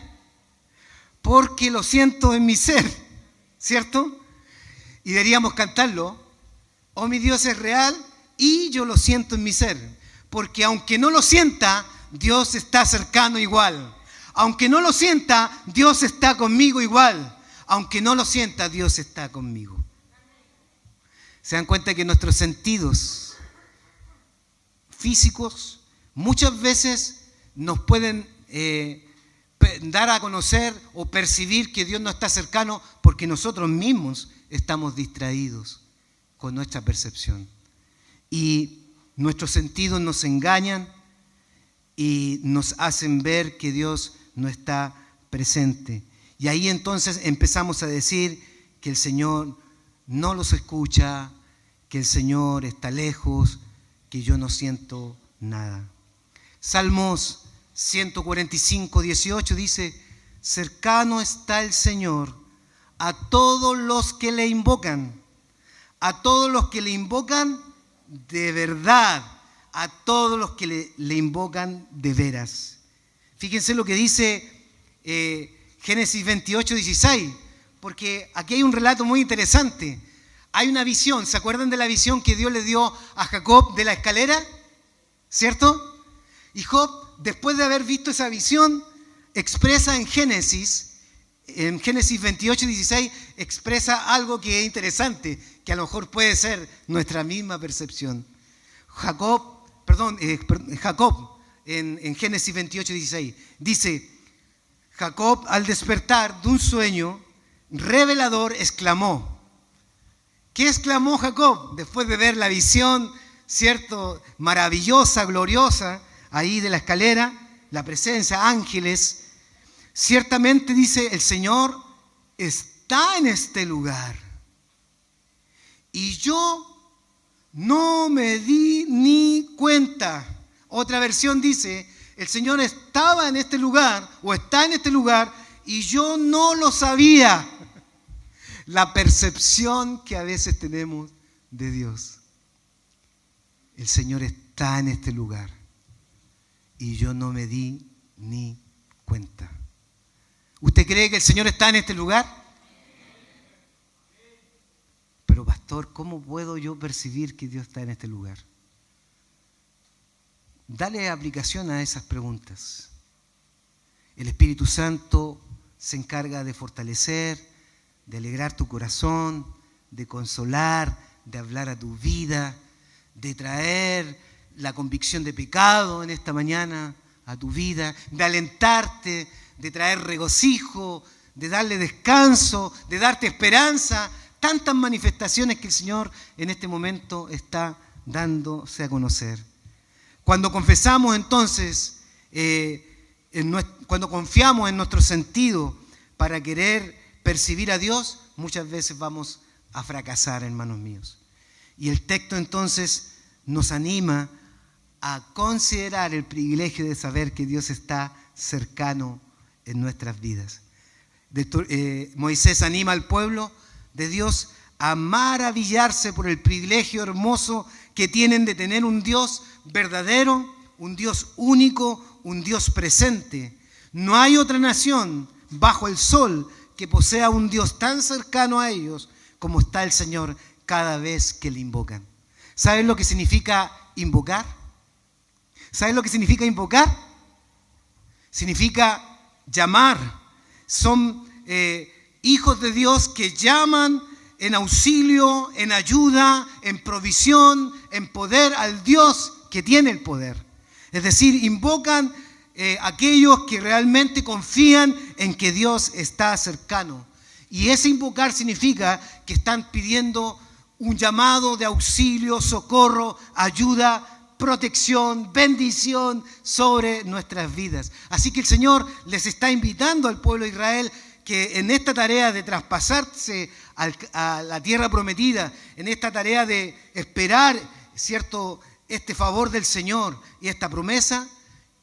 porque lo siento en mi ser, ¿cierto? Y deberíamos cantarlo, oh, mi Dios es real y yo lo siento en mi ser, porque aunque no lo sienta, Dios está cercano igual. Aunque no lo sienta, Dios está conmigo igual. Aunque no lo sienta, Dios está conmigo. Se dan cuenta que nuestros sentidos físicos muchas veces nos pueden dar a conocer o percibir que Dios no está cercano porque nosotros mismos estamos distraídos con nuestra percepción. Y nuestros sentidos nos engañan y nos hacen ver que Dios no está presente. Y ahí entonces empezamos a decir que el Señor no los escucha, que el Señor está lejos, que yo no siento nada. Salmos 145:18 dice: cercano está el Señor a todos los que le invocan, a todos los que le invocan de verdad, a todos los que le invocan de veras. Fíjense lo que dice Génesis 28:16, porque aquí hay un relato muy interesante. Hay una visión, ¿se acuerdan de la visión que Dios le dio a Jacob de la escalera? ¿Cierto? Y Job, después de haber visto esa visión, expresa en Génesis 28:16, expresa algo que es interesante, que a lo mejor puede ser nuestra misma percepción. Jacob en Génesis 28:16 dice: Jacob, al despertar de un sueño revelador, exclamó. ¿Qué exclamó Jacob? Después de ver la visión, ¿cierto?, maravillosa, gloriosa, ahí de la escalera, la presencia, ángeles. Ciertamente dice, el Señor está en este lugar. Y yo no me di ni cuenta. Otra versión dice, el Señor estaba en este lugar o está en este lugar y yo no lo sabía. La percepción que a veces tenemos de Dios. el Señor está en este lugar y yo no me di ni cuenta. ¿Usted cree que el Señor está en este lugar? Pero pastor, ¿cómo puedo yo percibir que Dios está en este lugar? Dale aplicación a esas preguntas. El Espíritu Santo se encarga de fortalecer, de alegrar tu corazón, de consolar, de hablar a tu vida, de traer la convicción de pecado en esta mañana a tu vida, de alentarte, de traer regocijo, de darle descanso, de darte esperanza. Tantas manifestaciones que el Señor en este momento está dándose a conocer. Cuando confesamos entonces, cuando confiamos en nuestro sentido para querer percibir a Dios, muchas veces vamos a fracasar, hermanos míos. Y el texto entonces nos anima a considerar el privilegio de saber que Dios está cercano en nuestras vidas. Moisés anima al pueblo de Dios a maravillarse por el privilegio hermoso que tienen de tener un Dios verdadero, un Dios único, un Dios presente. No hay otra nación bajo el sol que posea un Dios tan cercano a ellos como está el Señor cada vez que le invocan. ¿Saben lo que significa invocar? ¿Saben lo que significa invocar? Significa llamar. Son hijos de Dios que llaman en auxilio, en ayuda, en provisión, en poder al Dios que tiene el poder. Es decir, invocan aquellos que realmente confían en que Dios está cercano. Y ese invocar significa que están pidiendo un llamado de auxilio, socorro, ayuda, protección, bendición sobre nuestras vidas. Así que el Señor les está invitando al pueblo de Israel que en esta tarea de traspasarse a la tierra prometida, en esta tarea de esperar, ¿cierto?, este favor del Señor y esta promesa,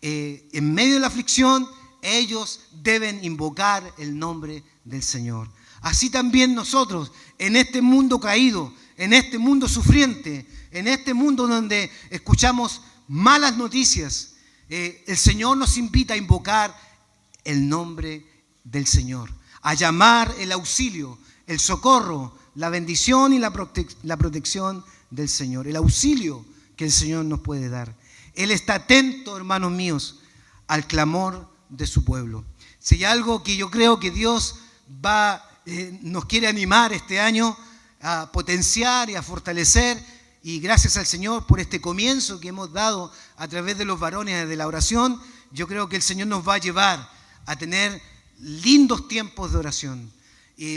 en medio de la aflicción, ellos deben invocar el nombre del Señor. Así también nosotros, en este mundo caído, en este mundo sufriente, en este mundo donde escuchamos malas noticias, el Señor nos invita a invocar el nombre del Señor, a llamar el auxilio, el socorro, la bendición y la protección del Señor, el auxilio que el Señor nos puede dar. Él está atento, hermanos míos, al clamor de su pueblo. Si hay algo que yo creo que Dios nos quiere animar este año a potenciar y a fortalecer, y gracias al Señor por este comienzo que hemos dado a través de los varones de la oración, yo creo que el Señor nos va a llevar a tener lindos tiempos de oración,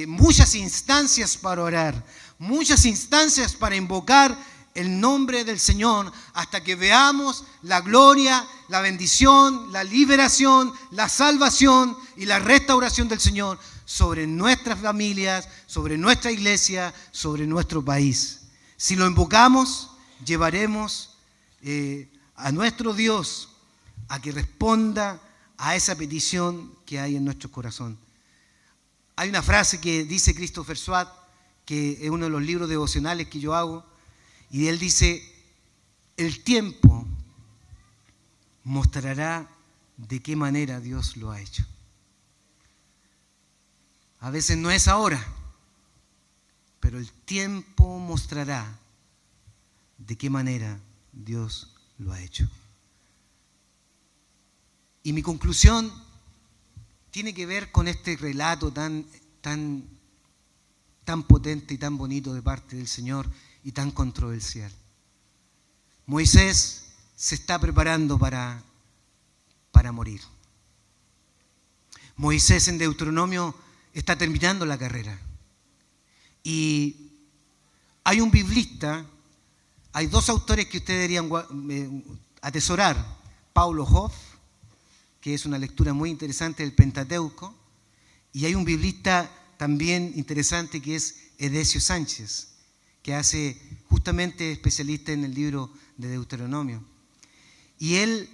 muchas instancias para orar, muchas instancias para invocar el nombre del Señor hasta que veamos la gloria, la bendición, la liberación, la salvación y la restauración del Señor sobre nuestras familias, sobre nuestra iglesia, sobre nuestro país. Si lo invocamos, llevaremos a nuestro Dios a que responda a esa petición que hay en nuestro corazón. Hay una frase que dice Christopher Swat, que es uno de los libros devocionales que yo hago, y él dice: el tiempo mostrará de qué manera Dios lo ha hecho. A veces no es ahora, pero el tiempo mostrará de qué manera Dios lo ha hecho. Y mi conclusión tiene que ver con este relato tan potente y tan bonito de parte del Señor y tan controversial. Moisés se está preparando para morir. Moisés en Deuteronomio está terminando la carrera. Y hay un biblista, hay dos autores que ustedes deberían atesorar. Paulo Hoff, que es una lectura muy interesante del Pentateuco, y hay un biblista también interesante que es Edesio Sánchez, que hace justamente especialista en el libro de Deuteronomio. Y él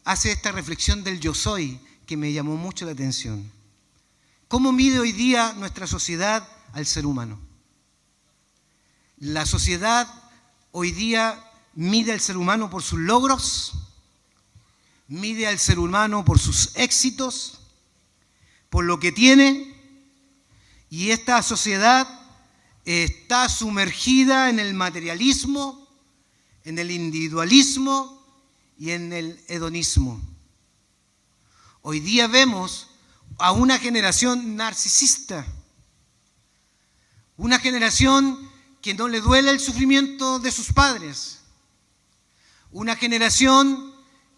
hace esta reflexión del yo soy que me llamó mucho la atención. ¿Cómo mide hoy día nuestra sociedad al ser humano? La sociedad hoy día mide al ser humano por sus logros, mide al ser humano por sus éxitos, por lo que tiene, y esta sociedad está sumergida en el materialismo, en el individualismo y en el hedonismo. Hoy día vemos a una generación narcisista, una generación que no le duele el sufrimiento de sus padres, una generación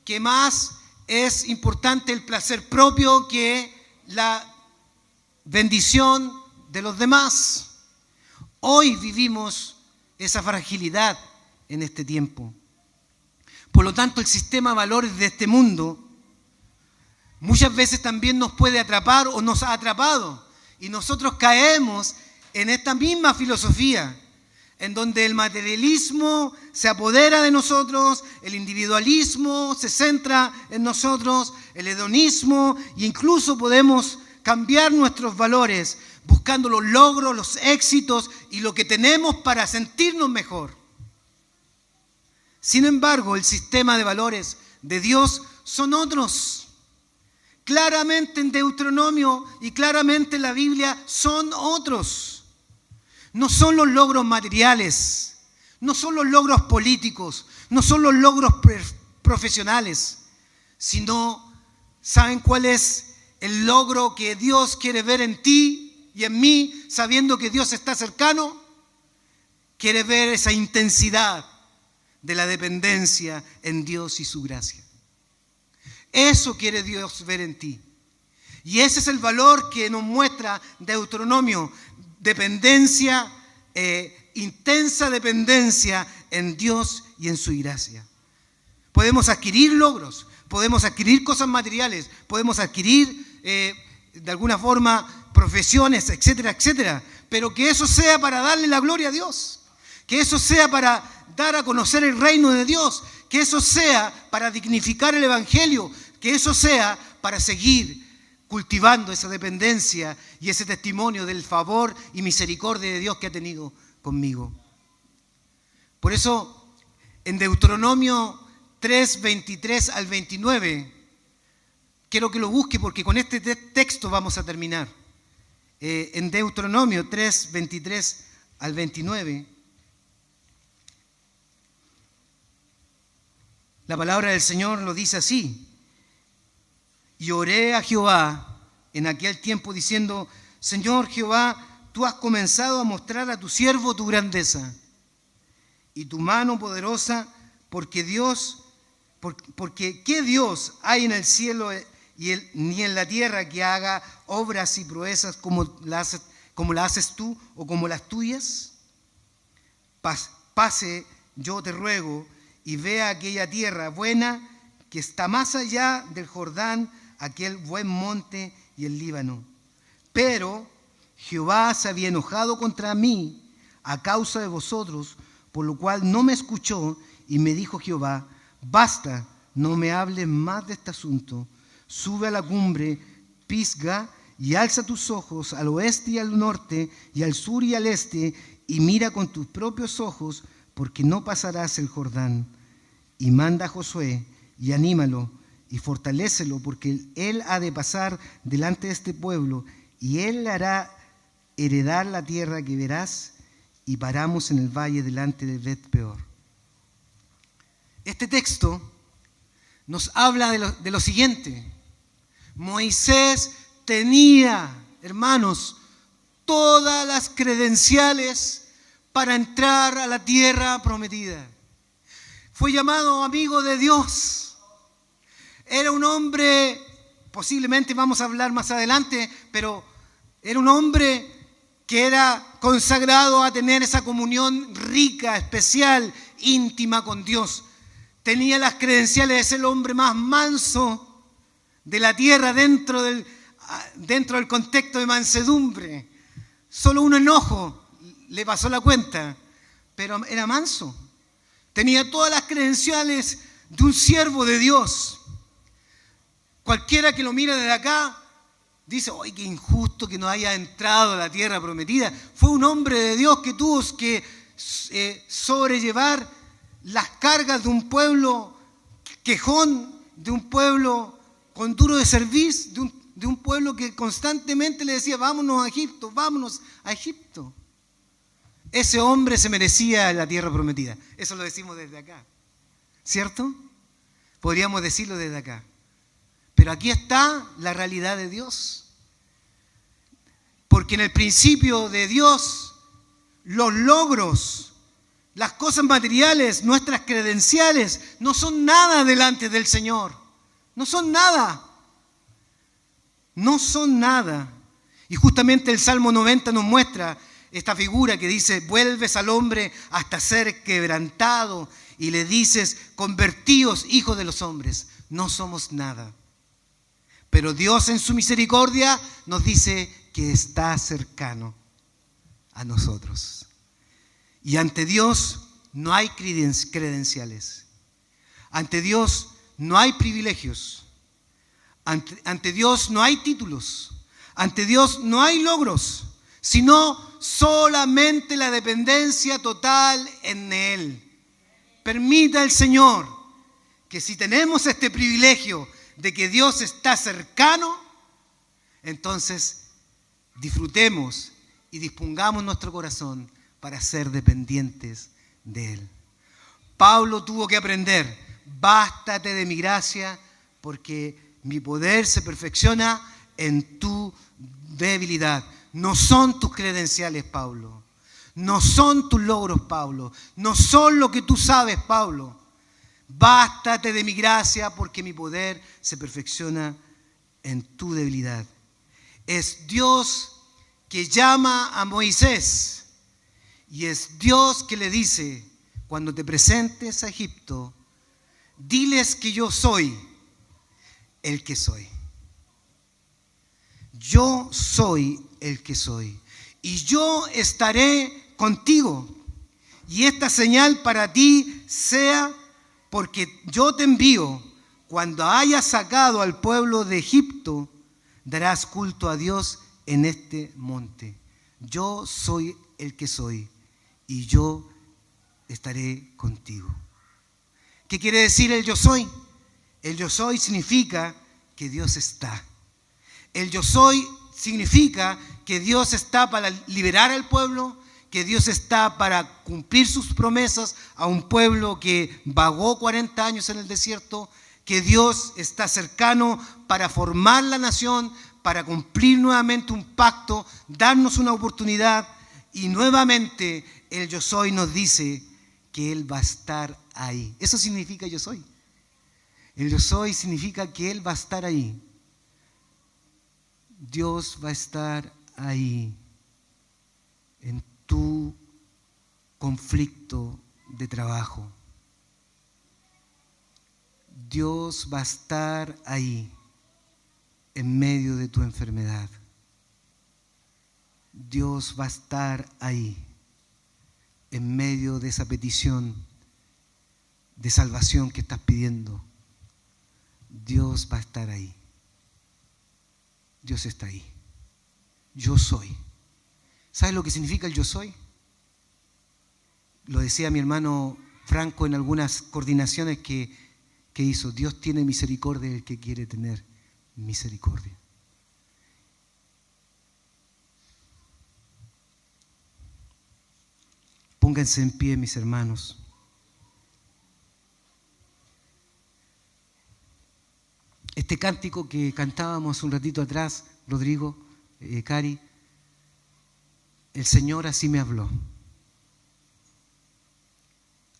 que más es importante el placer propio que la bendición de los demás. Hoy vivimos esa fragilidad en este tiempo. Por lo tanto, el sistema de valores de este mundo muchas veces también nos puede atrapar o nos ha atrapado. Y nosotros caemos en esta misma filosofía, en donde el materialismo se apodera de nosotros, el individualismo se centra en nosotros, el hedonismo, e incluso podemos cambiar nuestros valores buscando los logros, los éxitos y lo que tenemos para sentirnos mejor. Sin embargo, el sistema de valores de Dios son otros. Claramente en Deuteronomio y claramente en la Biblia son otros. No son los logros materiales, no son los logros políticos, no son los logros profesionales, sino, ¿saben cuál es el logro que Dios quiere ver en ti y en mí, sabiendo que Dios está cercano? Quiere ver esa intensidad de la dependencia en Dios y su gracia. Eso quiere Dios ver en ti. Y ese es el valor que nos muestra Deuteronomio. Dependencia, intensa dependencia en Dios y en su gracia. Podemos adquirir logros, podemos adquirir cosas materiales, podemos adquirir de alguna forma profesiones, etcétera, etcétera. Pero que eso sea para darle la gloria a Dios. Que eso sea para dar a conocer el reino de Dios. Que eso sea para dignificar el Evangelio. Que eso sea para seguir cultivando esa dependencia y ese testimonio del favor y misericordia de Dios que ha tenido conmigo. Por eso, en Deuteronomio 3, 23 al 29, quiero que lo busque porque con este texto vamos a terminar. En Deuteronomio 3, 23 al 29, la palabra del Señor lo dice así. Y oré a Jehová en aquel tiempo diciendo: Señor Jehová, tú has comenzado a mostrar a tu siervo tu grandeza y tu mano poderosa, porque ¿qué Dios hay en el cielo ni en la tierra que haga obras y proezas como la haces tú o como las tuyas? Pase, yo te ruego, y vea aquella tierra buena que está más allá del Jordán, aquel buen monte y el Líbano. Pero Jehová se había enojado contra mí a causa de vosotros, por lo cual no me escuchó, y me dijo Jehová: basta, no me hables más de este asunto. Sube a la cumbre, Pisga, y alza tus ojos al oeste y al norte, y al sur y al este, y mira con tus propios ojos, porque no pasarás el Jordán. Y manda a Josué, y anímalo, y fortalécelo, porque él ha de pasar delante de este pueblo, y él le hará heredar la tierra que verás. Y paramos en el valle delante de Bet-peor. Este texto nos habla de lo siguiente. Moisés tenía, hermanos, todas las credenciales para entrar a la tierra prometida. Fue llamado amigo de Dios. Era un hombre, posiblemente vamos a hablar más adelante, pero era un hombre que era consagrado a tener esa comunión rica, especial, íntima con Dios. Tenía las credenciales de ser el hombre más manso de la tierra dentro del contexto de mansedumbre. Solo un enojo le pasó la cuenta, pero era manso. Tenía todas las credenciales de un siervo de Dios. Cualquiera que lo mire desde acá dice: ¡ay, qué injusto que no haya entrado a la tierra prometida! Fue un hombre de Dios que tuvo que sobrellevar las cargas de un pueblo quejón, de un pueblo con duro de cerviz, de un pueblo que constantemente le decía, vámonos a Egipto, vámonos a Egipto. Ese hombre se merecía la tierra prometida. Eso lo decimos desde acá, ¿cierto? Podríamos decirlo desde acá. Pero aquí está la realidad de Dios. Porque en el principio de Dios, los logros, las cosas materiales, nuestras credenciales, no son nada delante del Señor. No son nada. No son nada. Y justamente el Salmo 90 nos muestra esta figura que dice, vuelves al hombre hasta ser quebrantado y le dices, convertíos, hijos de los hombres. No somos nada. Pero Dios en su misericordia nos dice que está cercano a nosotros. Y ante Dios no hay credenciales. Ante Dios no hay privilegios. Ante Dios no hay títulos. Ante Dios no hay logros, sino solamente la dependencia total en Él. Permita el Señor que si tenemos este privilegio de que Dios está cercano, entonces disfrutemos y dispongamos nuestro corazón para ser dependientes de Él. Pablo tuvo que aprender, bástate de mi gracia, porque mi poder se perfecciona en tu debilidad. No son tus credenciales, Pablo. No son tus logros, Pablo. No son lo que tú sabes, Pablo. Bástate de mi gracia, porque mi poder se perfecciona en tu debilidad. Es Dios que llama a Moisés y es Dios que le dice, cuando te presentes a Egipto, diles que yo soy el que soy. Yo soy el que soy. Y yo estaré contigo. Y esta señal para ti sea porque yo te envío. Cuando hayas sacado al pueblo de Egipto, darás culto a Dios en este monte. Yo soy el que soy. Y yo estaré contigo. ¿Qué quiere decir el yo soy? El yo soy significa que Dios está. El yo soy significa que Dios está para liberar al pueblo, que Dios está para cumplir sus promesas a un pueblo que vagó 40 años en el desierto, que Dios está cercano para formar la nación, para cumplir nuevamente un pacto, darnos una oportunidad y nuevamente el yo soy nos dice que Él va a estar ahí. Eso significa yo soy. El yo soy significa que Él va a estar ahí. Dios va a estar ahí en tu conflicto de trabajo. Dios va a estar ahí en medio de tu enfermedad. Dios va a estar ahí en medio de esa petición de salvación que estás pidiendo. Dios va a estar ahí. Dios está ahí. Yo soy. ¿Sabes lo que significa el yo soy? Lo decía mi hermano Franco en algunas coordinaciones que hizo. Dios tiene misericordia del que quiere tener misericordia. Pónganse en pie, mis hermanos. Este cántico que cantábamos un ratito atrás, Rodrigo, Cari, el Señor así me habló.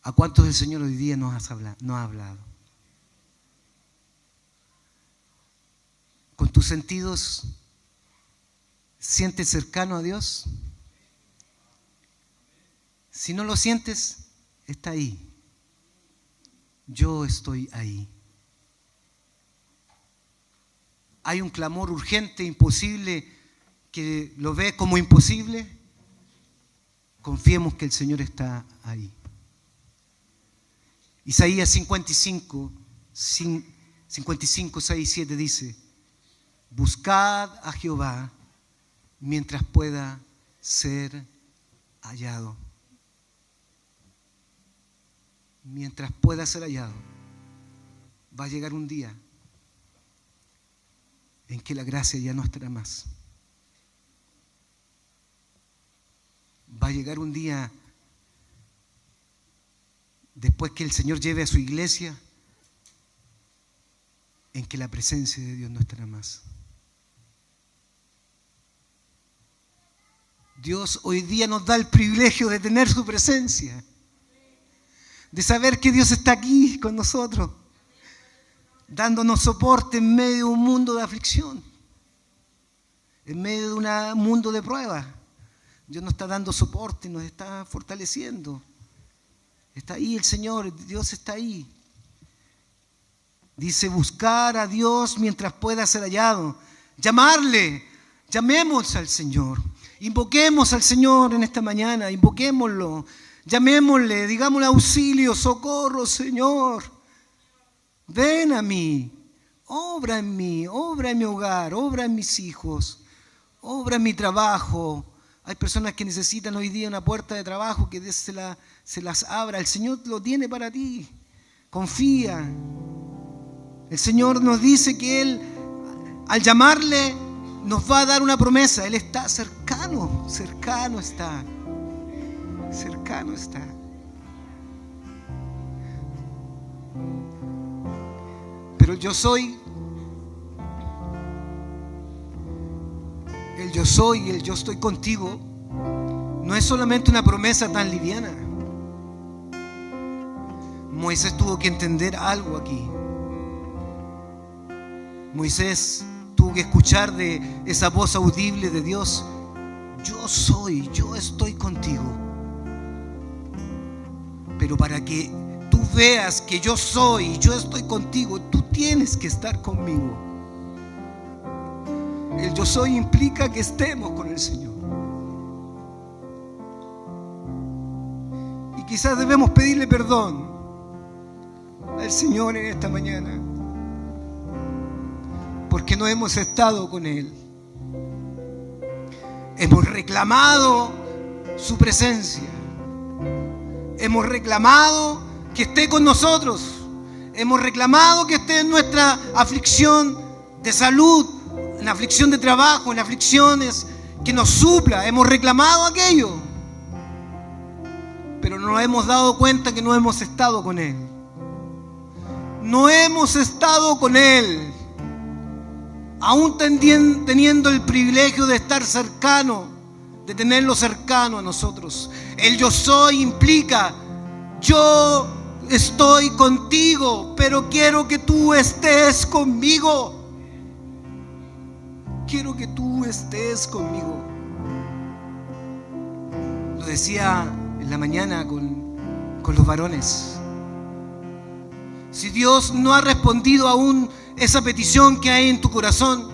¿A cuántos el Señor hoy día nos ha hablado? ¿Con tus sentidos sientes cercano a Dios? Si no lo sientes, está ahí. Yo estoy ahí. Hay un clamor urgente, imposible, que lo ves como imposible. Confiemos que el Señor está ahí. Isaías 55, 6 y 7 dice: buscad a Jehová mientras pueda ser hallado. mientras pueda ser hallado, va a llegar un día en que la gracia ya no estará más. Va a llegar un día después que el Señor lleve a su iglesia en que la presencia de Dios no estará más. Dios hoy día nos da el privilegio de tener su presencia, de saber que Dios está aquí con nosotros, dándonos soporte en medio de un mundo de aflicción, en medio de un mundo de pruebas. Dios nos está dando soporte, nos está fortaleciendo. Está ahí el Señor, Dios está ahí. Dice, buscar a Dios mientras pueda ser hallado. Llamarle, llamemos al Señor. Invoquemos al Señor en esta mañana, invoquémoslo. Llamémosle, digámosle auxilio, socorro, Señor. Ven a mí, obra en mí, obra en mi hogar, obra en mis hijos, obra en mi trabajo. Hay personas que necesitan hoy día una puerta de trabajo que Dios se las abra. El Señor lo tiene para ti. Confía. El Señor nos dice que Él, al llamarle, nos va a dar una promesa. Él está cercano, cercano está. Cercano está. Pero el yo soy y el yo estoy contigo no es solamente una promesa tan liviana. Moisés tuvo que entender algo aquí. Moisés tuvo que escuchar de esa voz audible de Dios: yo soy, yo estoy contigo. Pero para que tú veas que yo soy, yo estoy contigo, tú tienes que estar conmigo. El yo soy implica que estemos con el Señor. Y quizás debemos pedirle perdón al Señor en esta mañana, porque no hemos estado con Él. Hemos reclamado su presencia. Hemos reclamado que esté con nosotros. Hemos reclamado que esté en nuestra aflicción de salud, en la aflicción de trabajo, en aflicciones, que nos supla. Hemos reclamado aquello, pero no nos hemos dado cuenta que no hemos estado con Él. No hemos estado con Él, aún teniendo el privilegio de estar cercano, de tenerlo cercano a nosotros. El yo soy implica: yo estoy contigo, pero quiero que tú estés conmigo. Quiero que tú estés conmigo. Lo decía en la mañana con los varones. Si Dios no ha respondido aún esa petición que hay en tu corazón,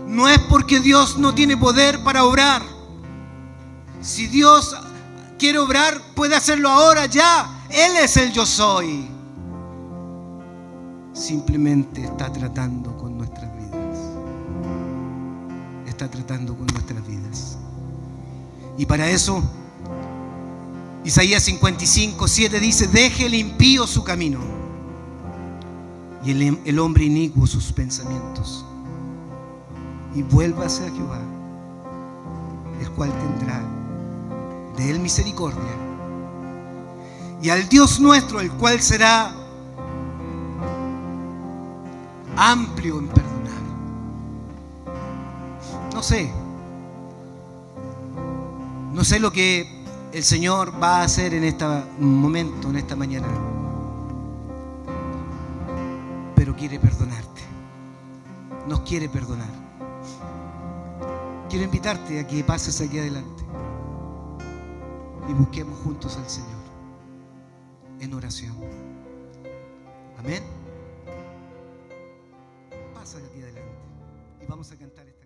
no es porque Dios no tiene poder para obrar. Si Dios quiere obrar, puede hacerlo ahora, ya. Él es el yo soy. Simplemente está tratando con nuestras vidas. Está tratando con nuestras vidas. Y para eso, Isaías 55:7 dice: deje el impío su camino y el hombre inicuo sus pensamientos, y vuélvase a Jehová, el cual tendrá de él misericordia, y al Dios nuestro, el cual será amplio en perdonar. No sé lo que el Señor va a hacer en este momento, en esta mañana, pero quiere perdonarte. Nos quiere perdonar. Quiero invitarte a que pases aquí adelante y busquemos juntos al Señor en oración. Amén. Pasa aquí adelante y vamos a cantar esta canción.